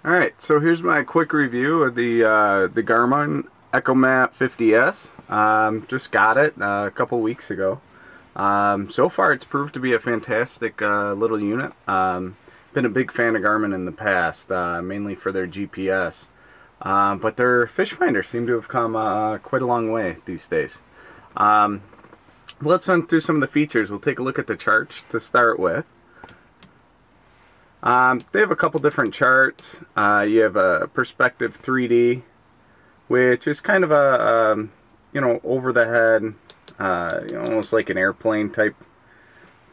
Alright, so here's my quick review of the Garmin Echomap 50s. Just got it a couple weeks ago. So far it's proved to be a fantastic little unit. Been a big fan of Garmin in the past, mainly for their GPS. But their fish finders seem to have come quite a long way these days. Let's run through some of the features. We'll take a look at the charts to start with. They have a couple different charts. You have a perspective 3D, which is kind of a over the head, almost like an airplane type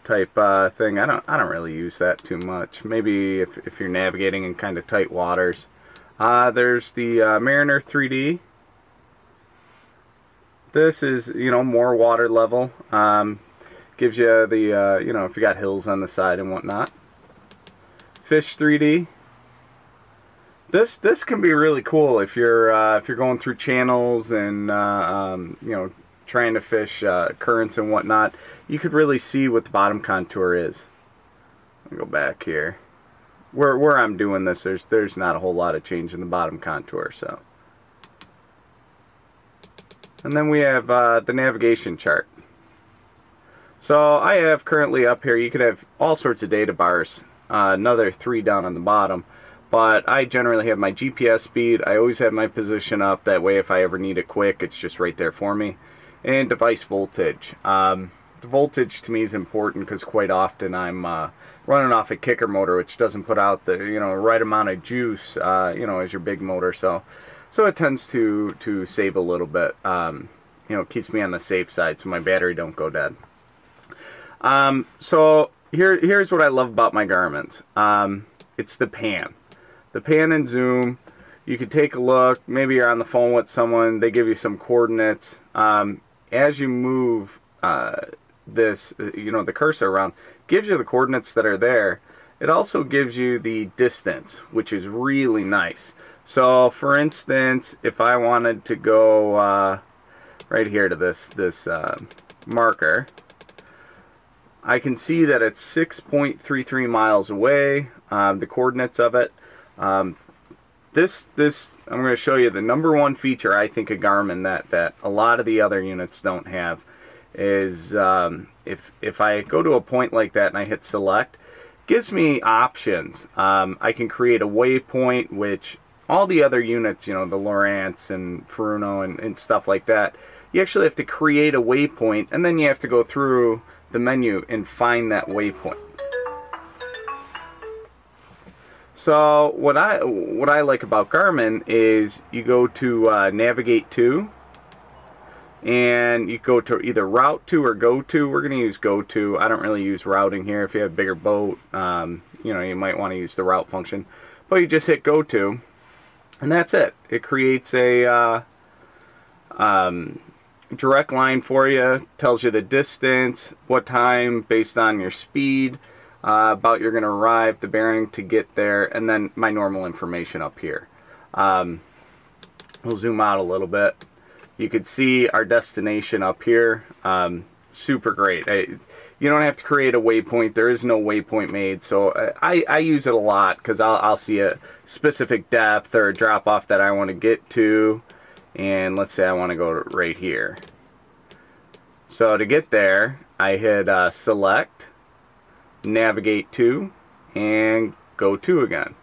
thing. I don't really use that too much. Maybe if you're navigating in kind of tight waters. There's the Mariner 3D. This is more water level. Gives you the if you got hills on the side and whatnot. Fish 3D. This can be really cool if you're going through channels and trying to fish currents and whatnot. You could really see what the bottom contour is. Let me go back here. Where I'm doing this, there's not a whole lot of change in the bottom contour. So, and then we have the navigation chart. So I have currently up here. You could have all sorts of data bars. Another 3 down on the bottom, but I generally have my GPS speed. I always have my position up, that way if I ever need it quick, it's just right there for me. And device voltage. The voltage to me is important because quite often I'm running off a kicker motor, which doesn't put out the right amount of juice as your big motor, so it tends to save a little bit. It keeps me on the safe side so my battery don't go dead. So here's what I love about my Garmin's. It's the pan. The pan and zoom. You could take a look. Maybe you're on the phone with someone. They give you some coordinates. As you move the cursor around, gives you the coordinates that are there. It also gives you the distance, which is really nice. So, for instance, if I wanted to go right here to this marker, I can see that it's 6.33 miles away, the coordinates of it. I'm going to show you the #1 feature I think of Garmin that a lot of the other units don't have is if I go to a point like that and I hit select, it gives me options. I can create a waypoint, which all the other units, the Lowrance and Furuno and stuff like that, you actually have to create a waypoint and then you have to go through the menu and find that waypoint. So what I like about Garmin is you go to navigate to, and you go to either route to or go to. We're going to use go to. I don't really use routing here. If you have a bigger boat, you might want to use the route function, but you just hit go to, and that's it. It creates a direct line for you, tells you the distance, what time based on your speed, about you're going to arrive, the bearing to get there, and then my normal information up here. We'll zoom out a little bit. You could see our destination up here. Super great. You don't have to create a waypoint. There is no waypoint made, so I use it a lot because I'll see a specific depth or a drop off that I want to get to. And let's say I want to go right here. So to get there, I hit select, navigate to, and go to again.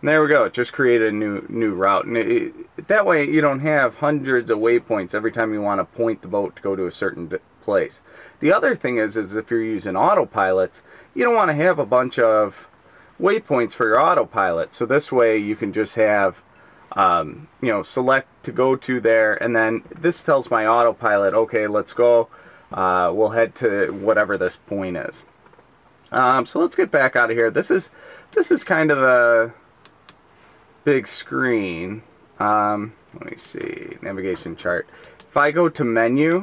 And there we go. It just created a new route. And that way you don't have hundreds of waypoints every time you want to point the boat to go to a certain place. The other thing is if you're using autopilots, you don't want to have a bunch of waypoints for your autopilot. So this way you can just have select to go to there, and then this tells my autopilot, okay, let's go. We'll head to whatever this point is. So let's get back out of here. This is kind of a big screen. Let me see, navigation chart. If I go to menu,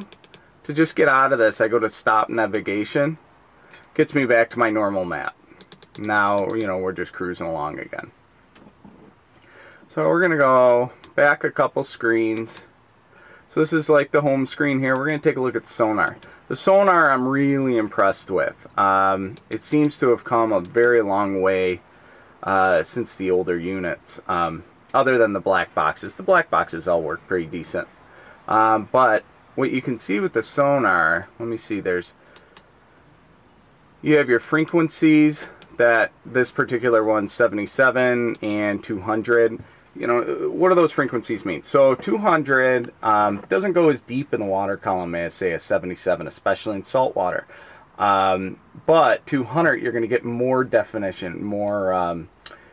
to just get out of this, I go to stop navigation. Gets me back to my normal map. Now, we're just cruising along again. So we're going to go back a couple screens. So this is like the home screen here. We're going to take a look at the sonar. The sonar I'm really impressed with. It seems to have come a very long way since the older units. Other than the black boxes. The black boxes all work pretty decent. But what you can see with the sonar, let me see, you have your frequencies, that this particular one's 77 and 200. You know, what do those frequencies mean? So 200 doesn't go as deep in the water column as, say, a 77, especially in salt water. But 200, you're going to get more definition, more,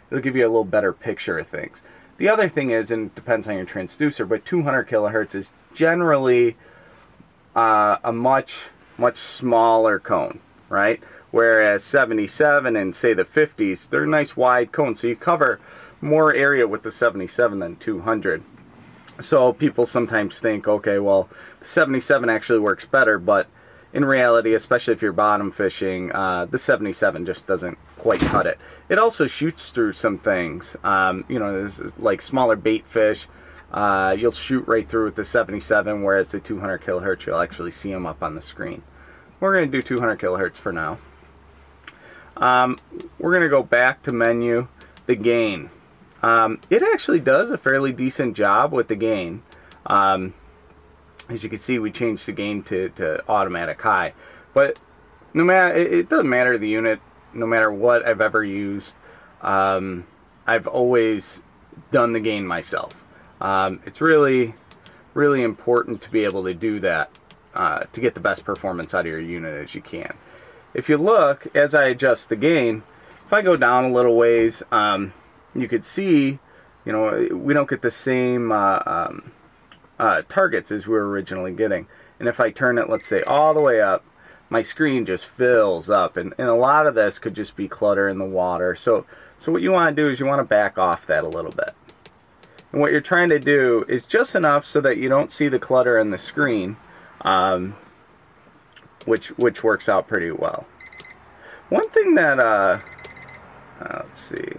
it'll give you a little better picture of things. The other thing is, and it depends on your transducer, but 200 kilohertz is generally a much smaller cone, right? Whereas 77 and, say, the 50s, they're nice wide cones, so you cover more area with the 77 than 200. So people sometimes think, okay, well, the 77 actually works better, but in reality, especially if you're bottom fishing, the 77 just doesn't quite cut it. It also shoots through some things. You know, this is like smaller bait fish. You'll shoot right through with the 77, whereas the 200 kilohertz, you'll actually see them up on the screen. We're going to do 200 kilohertz for now. We're going to go back to menu, the gain. It actually does a fairly decent job with the gain. As you can see, we changed the gain to automatic high. But no matter, it doesn't matter the unit, no matter what I've ever used, I've always done the gain myself. It's really important to be able to do that to get the best performance out of your unit as you can. If you look, as I adjust the gain, if I go down a little ways, you could see, you know, we don't get the same targets as we were originally getting. And if I turn it, let's say, all the way up, my screen just fills up. And a lot of this could just be clutter in the water. So what you want to do is you want to back off that a little bit. And what you're trying to do is just enough so that you don't see the clutter in the screen, which works out pretty well. One thing that, let's see.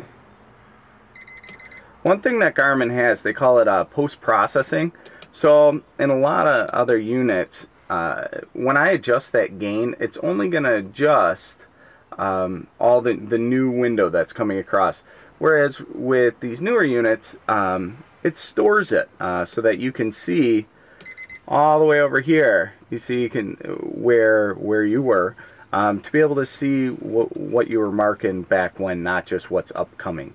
One thing that Garmin has, they call it post-processing. So in a lot of other units, when I adjust that gain, it's only going to adjust all the new window that's coming across. Whereas with these newer units, it stores it so that you can see all the way over here. You see, you can where you were to be able to see what you were marking back when, not just what's upcoming.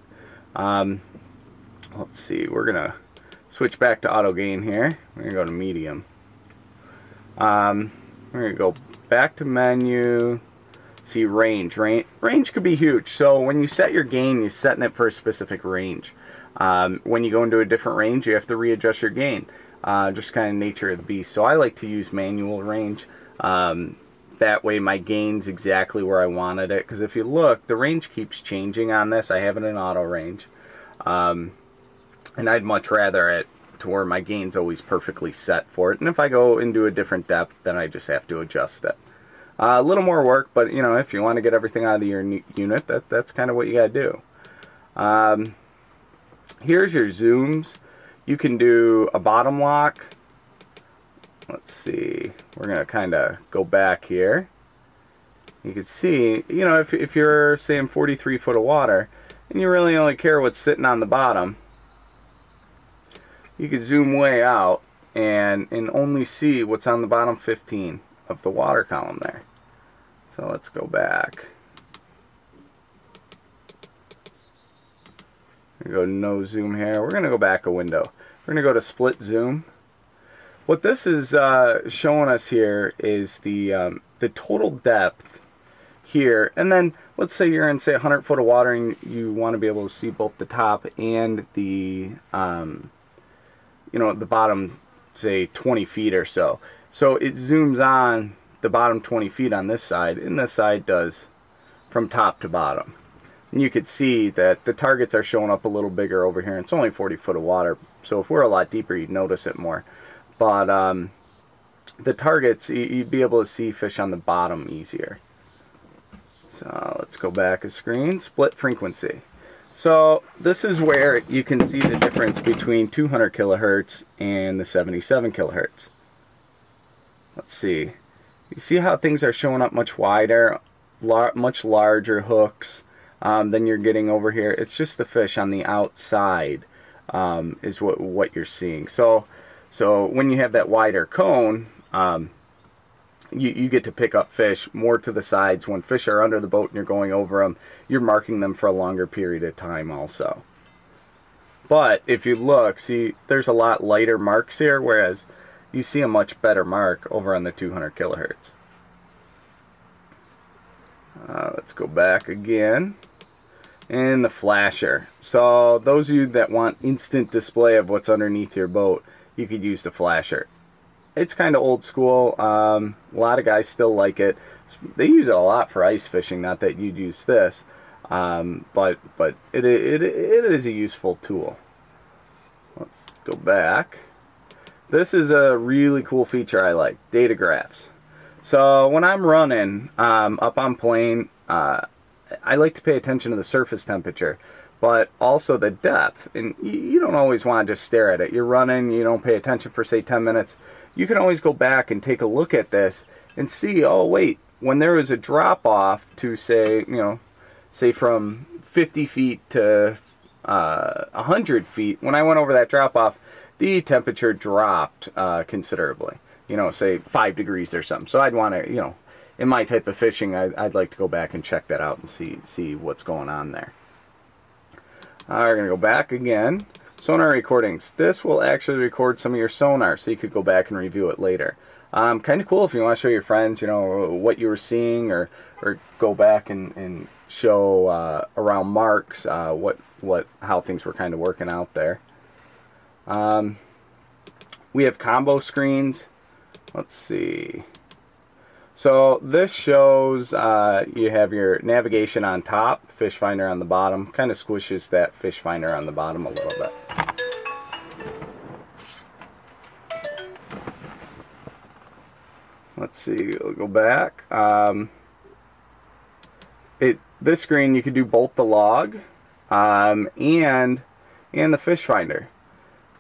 Let's see. We're gonna switch back to auto gain here. We're gonna go to medium. We're gonna go back to menu. See range. Range could be huge. So when you set your gain, you're setting it for a specific range. When you go into a different range, you have to readjust your gain. Just kind of nature of the beast. So I like to use manual range. That way my gain's exactly where I wanted it. Because if you look, the range keeps changing on this. I have it in auto range. And I'd much rather it to where my gain's always perfectly set for it. And if I go into a different depth, then I just have to adjust it. A little more work, but you know, if you want to get everything out of your unit, that's kind of what you got to do. Here's your zooms. You can do a bottom lock. Let's see. We're going to kind of go back here. You can see, you know, if you're, say, in 43 foot of water, and you really only care what's sitting on the bottom, you can zoom way out and only see what's on the bottom 15 of the water column there. So let's go back. Go no zoom here. We're going to go back a window. We're going to go to split zoom. What this is showing us here is the total depth here. And then let's say you're in, say, 100 foot of water and you want to be able to see both the top and the you know, the bottom, say, 20 feet or so. So it zooms on the bottom 20 feet on this side, and this side does from top to bottom. And you could see that the targets are showing up a little bigger over here. It's only 40 foot of water, so if we're a lot deeper, you'd notice it more. But the targets, you'd be able to see fish on the bottom easier. So let's go back a screen, split frequency. So this is where you can see the difference between 200 kilohertz and the 77 kilohertz. Let's see. You see how things are showing up much wider, much larger hooks. than you're getting over here. It's just the fish on the outside is what you're seeing. So when you have that wider cone, you get to pick up fish more to the sides. When fish are under the boat and you're going over them, you're marking them for a longer period of time also. But if you look, see, there's a lot lighter marks here, whereas you see a much better mark over on the 200 kilohertz. Let's go back again. And the flasher. So those of you that want instant display of what's underneath your boat, you could use the flasher. It's kind of old school. A lot of guys still like it. They use it a lot for ice fishing. Not that you'd use this, but it is a useful tool. Let's go back. This is a really cool feature I like. Data graphs. So when I'm running up on plane, I like to pay attention to the surface temperature, but also the depth. And you don't always want to just stare at it. You're running, you don't pay attention for say 10 minutes. You can always go back and take a look at this and see, oh wait, when there was a drop off to say, say from 50 feet to 100 feet, when I went over that drop off, the temperature dropped considerably, say 5 degrees or something. So I'd want to, in my type of fishing, I'd like to go back and check that out and see what's going on there. We're going to go back again. Sonar recordings. This will actually record some of your sonar, so you could go back and review it later. Kind of cool if you want to show your friends, what you were seeing, or go back and show around marks how things were kind of working out there. We have combo screens. Let's see. So this shows you have your navigation on top, fish finder on the bottom. Kind of squishes that fish finder on the bottom a little bit. Let's see, we'll go back. This screen, you could do both the log and the fish finder.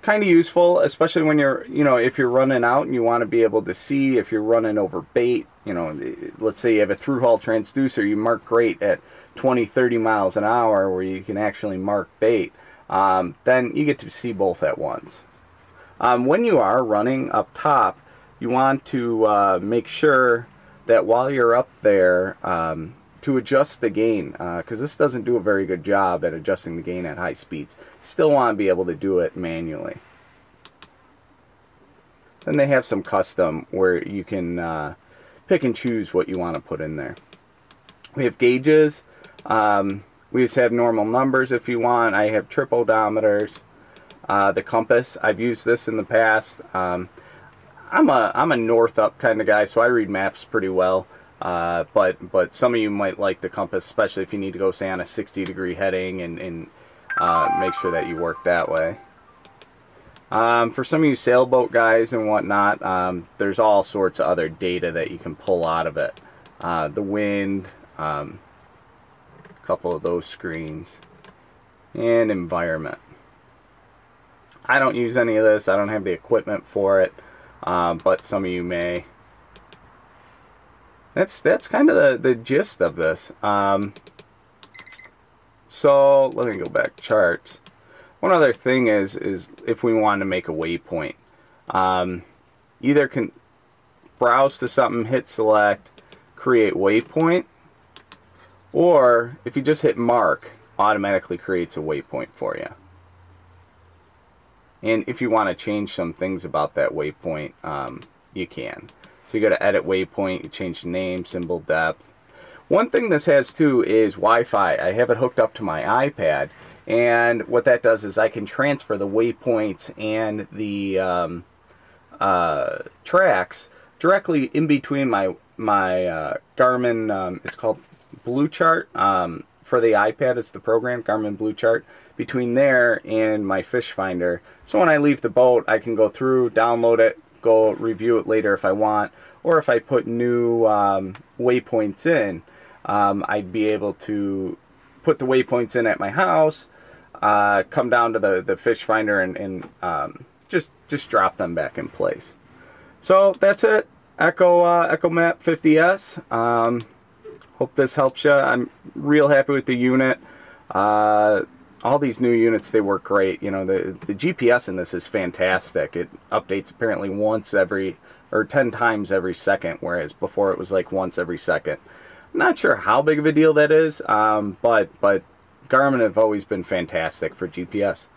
Kind of useful, especially when you're, if you're running out and you want to be able to see if you're running over bait. Let's say you have a through hull transducer, you mark great at 20-30 miles an hour where you can actually mark bait. Then you get to see both at once. When you are running up top, you want to make sure that while you're up there to adjust the gain, because this doesn't do a very good job at adjusting the gain at high speeds. You still want to be able to do it manually. Then they have some custom where you can pick and choose what you want to put in there. We have gauges. We just have normal numbers if you want. I have trip odometers. The compass, I've used this in the past. I'm a north up kind of guy, so I read maps pretty well. But some of you might like the compass, especially if you need to go, say, on a 60-degree heading and make sure that you work that way. For some of you sailboat guys and whatnot, there's all sorts of other data that you can pull out of it. The wind, a couple of those screens, and environment. I don't use any of this. I don't have the equipment for it, but some of you may. That's kind of the gist of this. So let me go back to charts. One other thing is if we want to make a waypoint, either can browse to something, hit select, create waypoint, or if you just hit mark, automatically creates a waypoint for you. And if you want to change some things about that waypoint, you can. So you go to edit waypoint, you change the name, symbol, depth. One thing this has too is Wi-Fi. I have it hooked up to my iPad, and what that does is I can transfer the waypoints and the tracks directly in between my Garmin. It's called Blue Chart. For the iPad, it's the program Garmin Blue Chart. Between there and my fish finder, so when I leave the boat, I can go through, download it, go review it later if I want, or if I put new waypoints in, I'd be able to put the waypoints in at my house, come down to the fish finder and just drop them back in place. So that's it. Echomap 50s. Hope this helps you. I'm real happy with the unit. All these new units, they work great. You know, the GPS in this is fantastic. It updates apparently once every, or 10 times every second, whereas before it was like once every second. I'm not sure how big of a deal that is, but Garmin have always been fantastic for GPS.